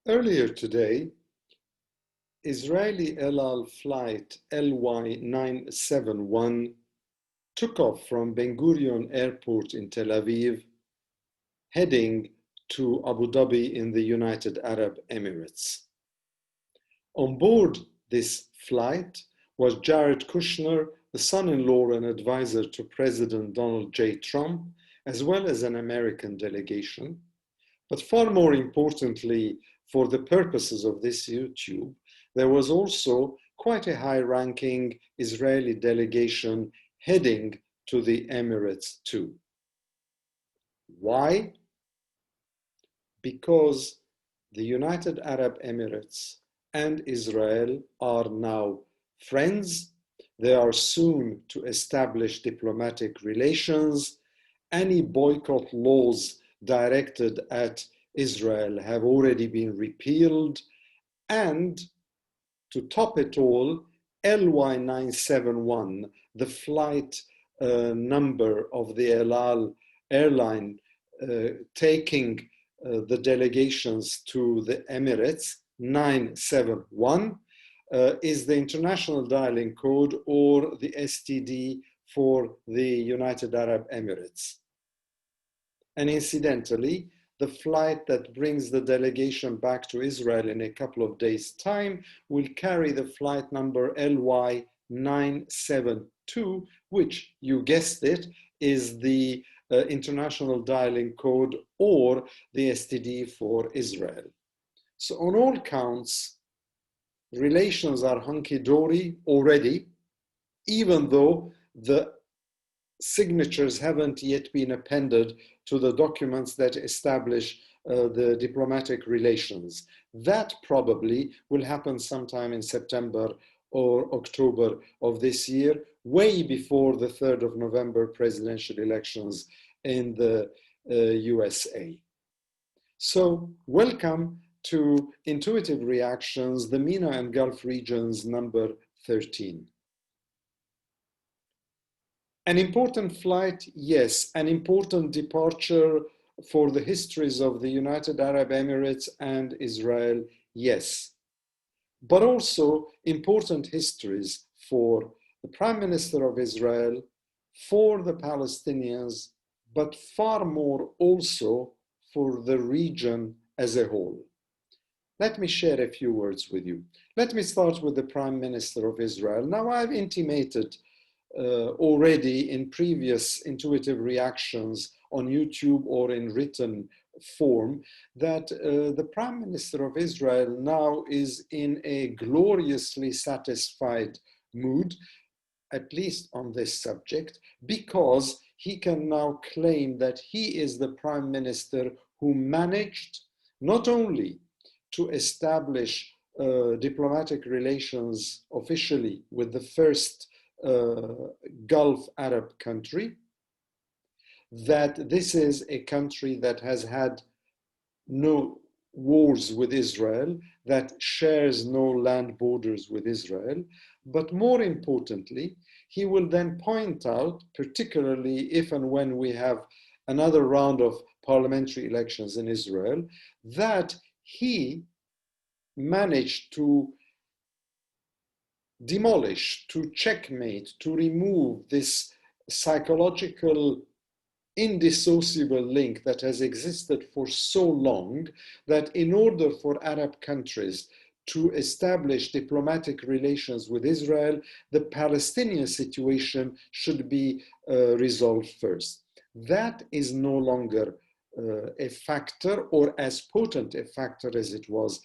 Earlier today, Israeli El Al flight LY971 took off from Ben Gurion Airport in Tel Aviv, heading to Abu Dhabi in the United Arab Emirates. On board this flight was Jared Kushner, the son-in-law and advisor to President Donald J. Trump, as well as an American delegation. But far more importantly, for the purposes of this YouTube, there was also quite a high-ranking Israeli delegation heading to the Emirates too. Why? Because the United Arab Emirates and Israel are now friends. They are soon to establish diplomatic relations. Any boycott laws directed at Israel have already been repealed. And to top it all, LY971, the flight number of the El Al airline taking the delegations to the Emirates, 971, is the international dialing code or the STD for the United Arab Emirates. And incidentally, the flight that brings the delegation back to Israel in a couple of days' time will carry the flight number LY972, which, you guessed it, is the international dialing code or the STD for Israel. So on all counts, relations are hunky-dory already, even though the signatures haven't yet been appended to the documents that establish the diplomatic relations. That probably will happen sometime in September or October of this year, way before the 3rd of November presidential elections in the USA. So welcome to Intuitive Reactions, the MENA and Gulf regions number 13. An important flight, yes. An important departure for the histories of the United Arab Emirates and Israel, yes. But also important histories for the Prime Minister of Israel, for the Palestinians, but far more also for the region as a whole. Let me share a few words with you. Let me start with the Prime Minister of Israel. Now, I've intimated already in previous intuitive reactions on YouTube or in written form that the Prime Minister of Israel now is in a gloriously satisfied mood, at least on this subject, because he can now claim that he is the Prime Minister who managed not only to establish diplomatic relations officially with the first Gulf Arab country, that this is a country that has had no wars with Israel, that shares no land borders with Israel, but more importantly, he will then point out, particularly if and when we have another round of parliamentary elections in Israel, that he managed to demolish, to checkmate, to remove this psychological indissociable link that has existed for so long, that in order for Arab countries to establish diplomatic relations with Israel, the Palestinian situation should be resolved first. That is no longer a factor, or as potent a factor as it was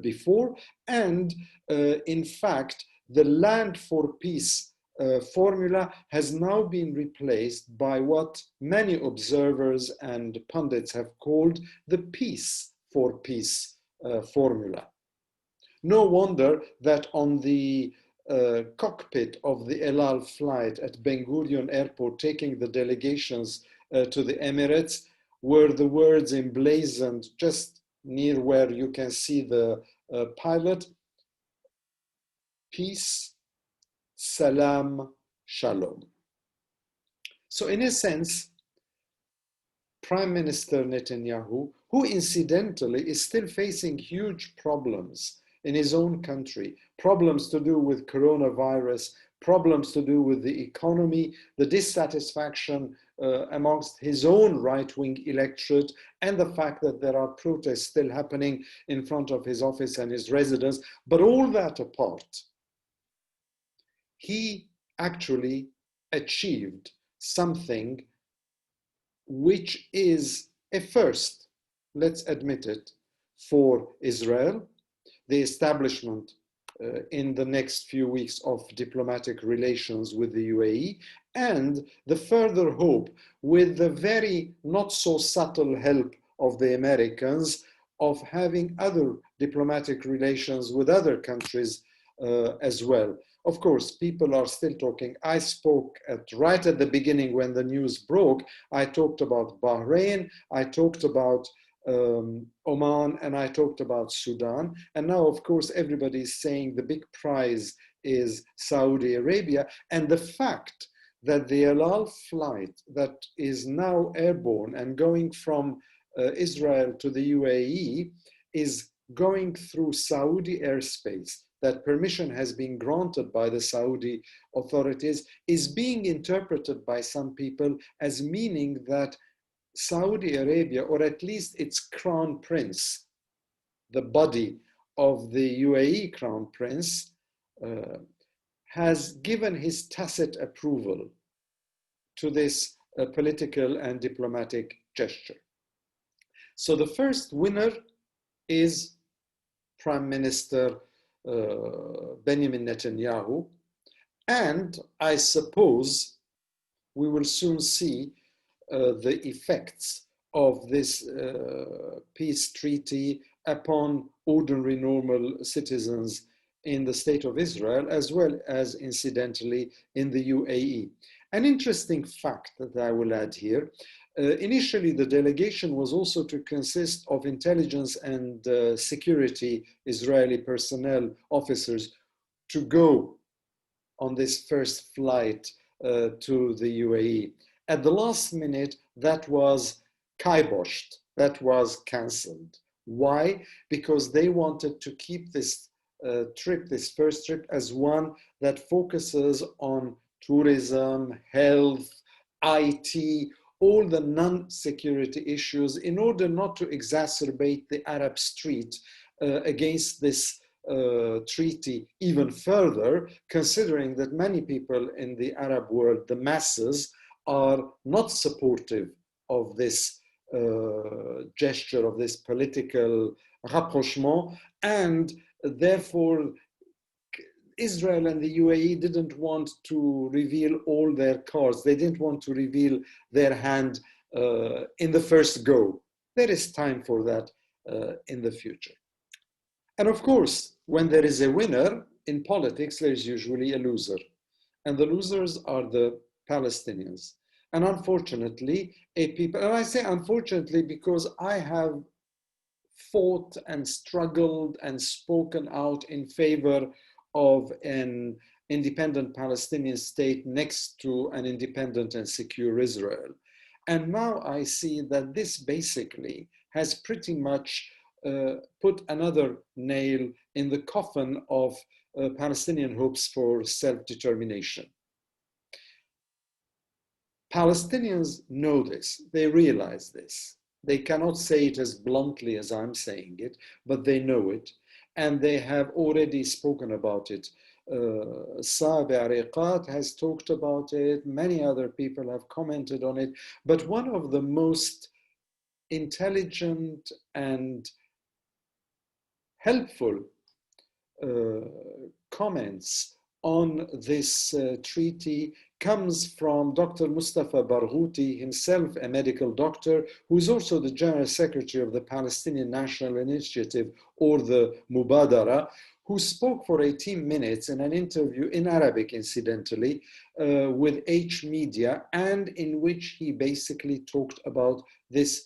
before. And in fact, the land for peace formula has now been replaced by what many observers and pundits have called the peace for peace formula. No wonder that on the cockpit of the El Al flight at Ben Gurion Airport, taking the delegations to the Emirates, were the words emblazoned just near where you can see the pilot: peace, salam, shalom. So in a sense, Prime Minister Netanyahu, who incidentally is still facing huge problems in his own country, problems to do with coronavirus, problems to do with the economy, the dissatisfaction amongst his own right-wing electorate, and the fact that there are protests still happening in front of his office and his residence. But all that apart, he actually achieved something which is a first, let's admit it, for Israel, the establishment in the next few weeks of diplomatic relations with the UAE, and the further hope, with the very not so subtle help of the Americans, of having other diplomatic relations with other countries as well. Of course, people are still talking. I spoke right at the beginning when the news broke. I talked about Bahrain, I talked about Oman, and I talked about Sudan. And now, of course, everybody is saying the big prize is Saudi Arabia. And the fact that the El Al flight that is now airborne and going from Israel to the UAE is going through Saudi airspace, that permission has been granted by the Saudi authorities, is being interpreted by some people as meaning that Saudi Arabia, or at least its crown prince, the body of the UAE crown prince, has given his tacit approval to this political and diplomatic gesture. So the first winner is Prime Minister Benjamin Netanyahu, and I suppose we will soon see the effects of this peace treaty upon ordinary, normal citizens in the state of Israel, as well as, incidentally, in the UAE. An interesting fact that I will add here, initially the delegation was also to consist of intelligence and security Israeli personnel officers to go on this first flight to the UAE. At the last minute, that was kiboshed, that was cancelled. Why? Because they wanted to keep this trip, this first trip, as one that focuses on tourism, health, IT, all the non-security issues, in order not to exacerbate the Arab street against this treaty even further, considering that many people in the Arab world, the masses, are not supportive of this gesture, of this political rapprochement, and therefore Israel and the UAE didn't want to reveal all their cards. They didn't want to reveal their hand in the first go. There is time for that in the future. And of course, when there is a winner in politics, there is usually a loser. And the losers are the Palestinians. And unfortunately, and I say unfortunately because I have fought and struggled and spoken out in favor of an independent Palestinian state next to an independent and secure Israel. And now I see that this basically has pretty much put another nail in the coffin of Palestinian hopes for self-determination. Palestinians know this, they realize this. They cannot say it as bluntly as I'm saying it, but they know it, and they have already spoken about it. Saab Ariqat has talked about it, many other people have commented on it, but one of the most intelligent and helpful comments on this treaty comes from Dr. Mustafa Barghouti, himself a medical doctor, who is also the General Secretary of the Palestinian National Initiative, or the Mubadara, who spoke for 18 minutes in an interview in Arabic, incidentally, with H Media, and in which he basically talked about this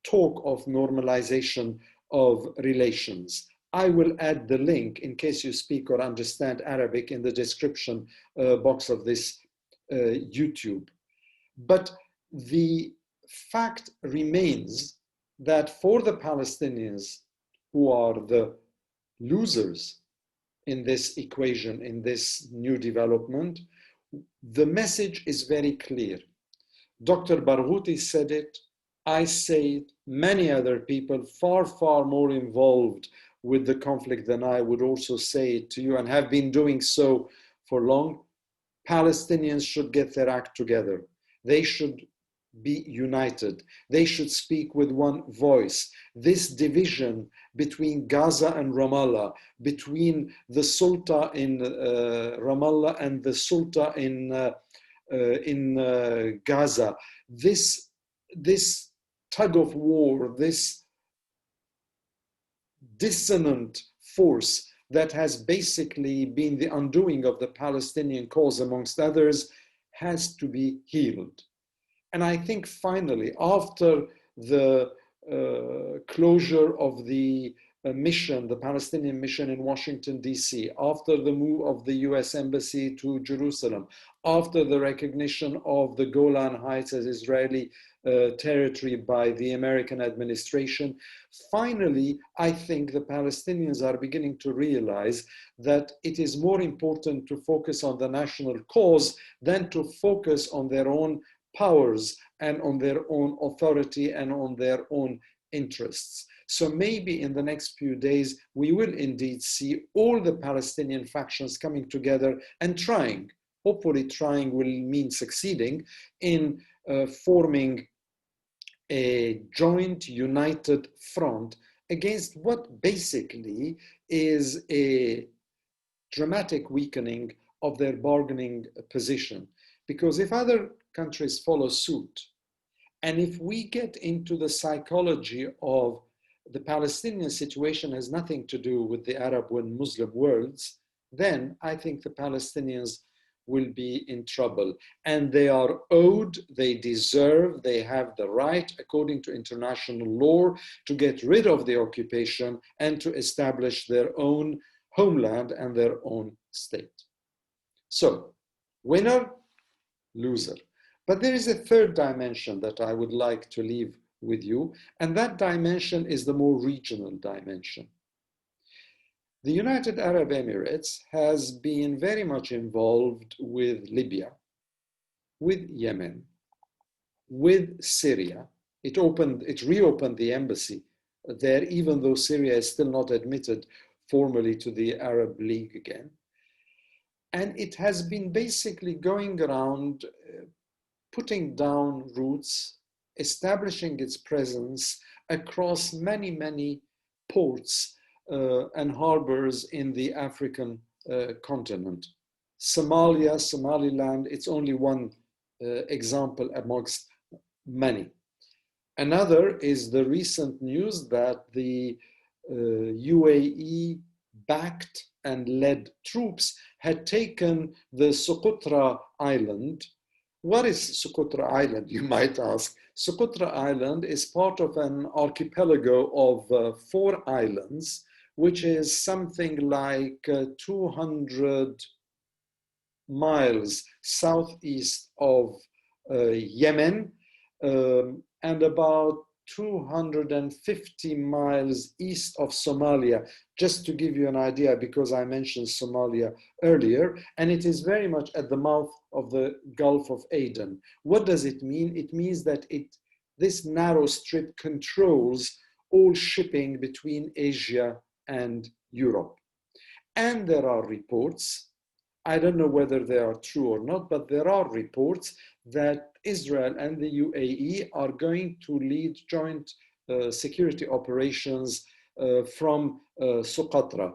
talk of normalization of relations. I will add the link in case you speak or understand Arabic in the description box of this YouTube. But the fact remains that for the Palestinians, who are the losers in this equation, in this new development, the message is very clear. Dr. Barghouti said it, I say it, many other people far, far more involved with the conflict than I would also say it to you and have been doing so for long. Palestinians should get their act together. They should be united. They should speak with one voice. This division between Gaza and Ramallah, between the Sultan in Ramallah and the Sultan in Gaza, this tug of war, this dissonant force that has basically been the undoing of the Palestinian cause, amongst others, has to be healed. And I think finally, after the closure of the mission, the Palestinian mission in Washington, D.C., after the move of the US Embassy to Jerusalem, after the recognition of the Golan Heights as Israeli territory by the American administration, finally, I think the Palestinians are beginning to realize that it is more important to focus on the national cause than to focus on their own powers and on their own authority and on their own interests. So maybe in the next few days, we will indeed see all the Palestinian factions coming together and trying, hopefully trying will mean succeeding, in forming a joint united front against what basically is a dramatic weakening of their bargaining position. Because if other countries follow suit, and if we get into the psychology of the Palestinian situation has nothing to do with the Arab and Muslim worlds, then I think the Palestinians will be in trouble. And they are owed, they deserve, they have the right, according to international law, to get rid of the occupation and to establish their own homeland and their own state. So, winner, loser. But there is a third dimension that I would like to leave with you, and that dimension is the more regional dimension. The United Arab Emirates has been very much involved with Libya, with Yemen, with Syria. It reopened the embassy there, even though Syria is still not admitted formally to the Arab League again. And it has been basically going around putting down roots, establishing its presence across many, many ports and harbors in the African continent. Somalia, Somaliland, it's only one example amongst many. Another is the recent news that the UAE backed and led troops had taken the Socotra Island. What is Socotra Island, you might ask? Socotra Island is part of an archipelago of 4 islands, which is something like 200 miles southeast of Yemen and about 250 miles east of Somalia, just to give you an idea, because I mentioned Somalia earlier, and it is very much at the mouth of the Gulf of Aden. What does it mean? It means that this narrow strip controls all shipping between Asia and Europe. And there are reports, I don't know whether they are true or not, but there are reports that Israel and the UAE are going to lead joint security operations from Socotra.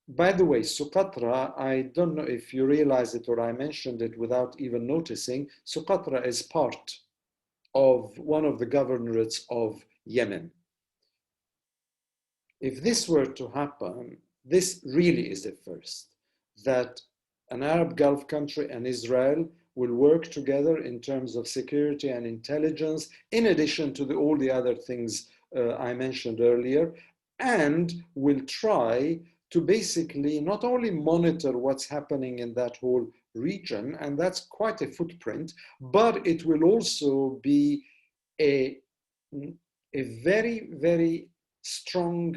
By the way, Socotra, I don't know if you realize it or I mentioned it without even noticing, Socotra is part of one of the governorates of Yemen. If this were to happen, this really is a first, that an Arab Gulf country and Israel will work together in terms of security and intelligence, in addition to all the other things I mentioned earlier, and will try to basically not only monitor what's happening in that whole region, and that's quite a footprint, but it will also be a a very, very strong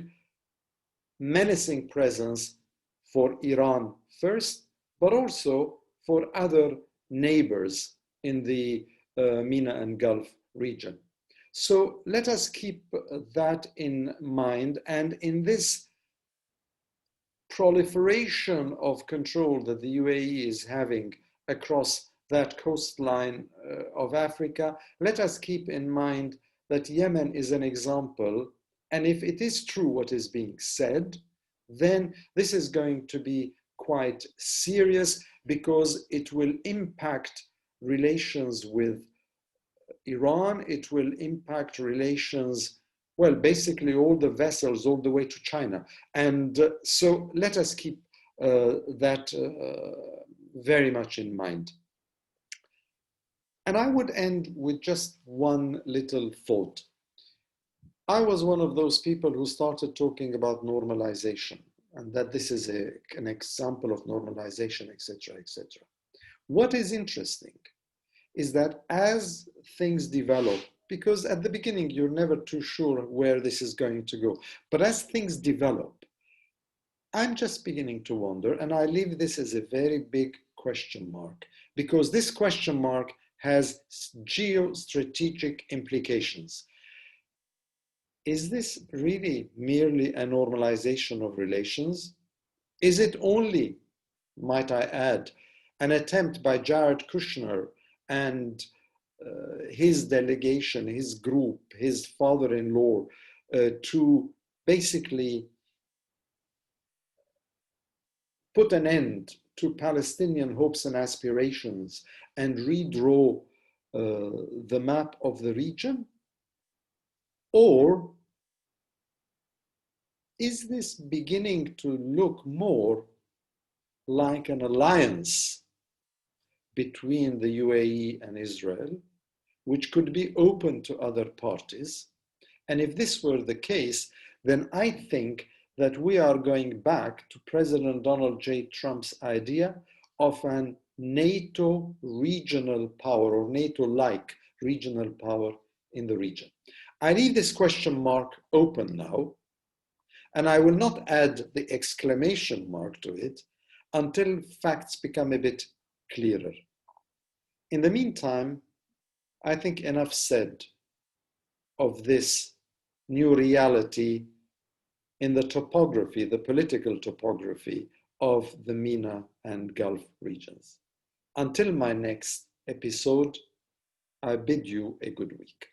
menacing presence for Iran first, but also for other neighbors in the MENA and Gulf region. So let us keep that in mind. And in this proliferation of control that the UAE is having across that coastline of Africa, let us keep in mind that Yemen is an example. And if it is true what is being said, then this is going to be quite serious because it will impact relations with Iran, it will impact relations, well, basically all the vessels all the way to China. And so let us keep that very much in mind. And I would end with just one little thought. I was one of those people who started talking about normalization and that this is an example of normalization, etc., etc. What is interesting is that as things develop, because at the beginning you're never too sure where this is going to go, but as things develop, I'm just beginning to wonder, and I leave this as a very big question mark, because this question mark has geostrategic implications. Is this really merely a normalization of relations? Is it only, might I add, an attempt by Jared Kushner and his delegation, his group, his father-in-law, to basically put an end to Palestinian hopes and aspirations and redraw the map of the region? Or is this beginning to look more like an alliance between the UAE and Israel, which could be open to other parties? And if this were the case, then I think that we are going back to President Donald J. Trump's idea of an NATO regional power or NATO-like regional power in the region. I leave this question mark open now, and I will not add the exclamation mark to it until facts become a bit clearer. In the meantime, I think enough said of this new reality in the topography, the political topography of the MENA and Gulf regions. Until my next episode, I bid you a good week.